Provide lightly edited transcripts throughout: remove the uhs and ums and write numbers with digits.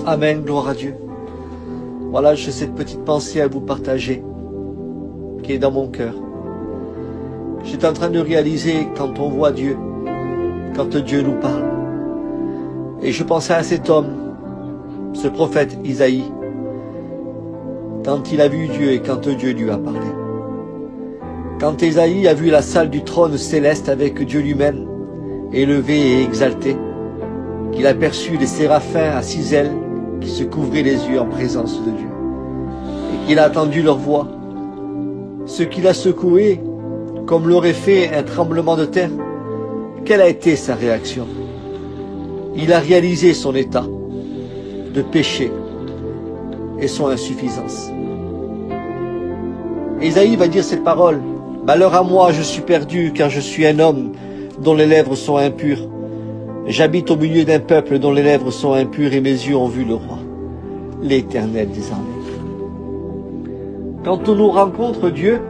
Amen, gloire à Dieu. Voilà, j'ai cette petite pensée à vous partager, qui est dans mon cœur. J'étais en train de réaliser quand on voit Dieu, quand Dieu nous parle. Et je pensais à cet homme, ce prophète Isaïe, quand il a vu Dieu et quand Dieu lui a parlé. Quand Isaïe a vu la salle du trône céleste avec Dieu lui-même, élevé et exalté, qu'il aperçut les séraphins à 6 ailes qui se couvraient les yeux en présence de Dieu, et qu'il a entendu leur voix, ce qu'il a secoué, comme l'aurait fait un tremblement de terre. Quelle a été sa réaction? Il a réalisé son état de péché et son insuffisance. Isaïe va dire cette parole: malheur à moi, je suis perdu, car je suis un homme dont les lèvres sont impures. J'habite au milieu d'un peuple dont les lèvres sont impures, et mes yeux ont vu le roi, l'Éternel des armées. Quand on nous rencontre Dieu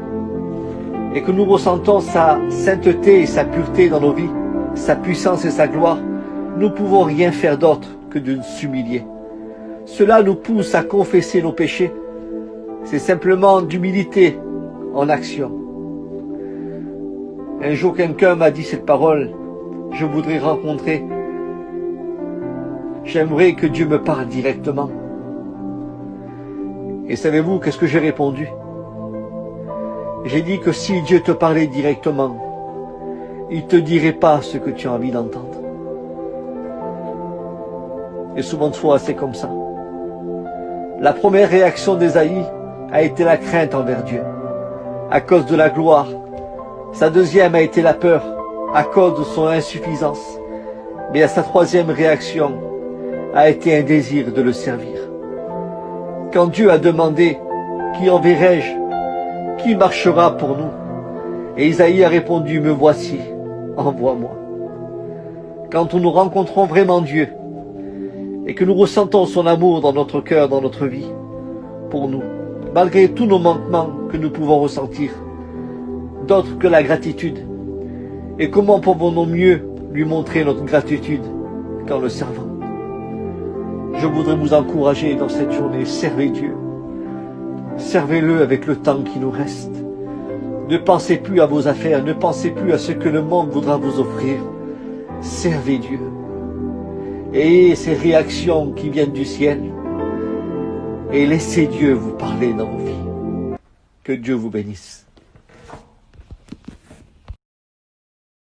et que nous ressentons sa sainteté et sa pureté dans nos vies, sa puissance et sa gloire, nous ne pouvons rien faire d'autre que de s'humilier. Cela nous pousse à confesser nos péchés. C'est simplement d'humilité en action. Un jour, quelqu'un m'a dit cette parole: je voudrais rencontrer, j'aimerais que Dieu me parle directement. Et savez-vous qu'est-ce que j'ai répondu? J'ai dit que si Dieu te parlait directement, il ne te dirait pas ce que tu as envie d'entendre. Et souvent de fois, c'est comme ça. La première réaction d'Ésaïe a été la crainte envers Dieu, à cause de la gloire. Sa deuxième a été la peur, à cause de son insuffisance. Mais sa troisième réaction a été un désir de le servir. Quand Dieu a demandé: qui enverrai-je? Qui marchera pour nous? Et Isaïe a répondu: me voici, envoie-moi. Quand nous rencontrons vraiment Dieu et que nous ressentons son amour dans notre cœur, dans notre vie, pour nous, malgré tous nos manquements que nous pouvons ressentir, d'autres que la gratitude. Et comment pouvons-nous mieux lui montrer notre gratitude qu'en le servant? Je voudrais vous encourager dans cette journée: servez Dieu. Servez-le avec le temps qui nous reste. Ne pensez plus à vos affaires, ne pensez plus à ce que le monde voudra vous offrir. Servez Dieu. Ayez ces réactions qui viennent du ciel. Et laissez Dieu vous parler dans vos vies. Que Dieu vous bénisse.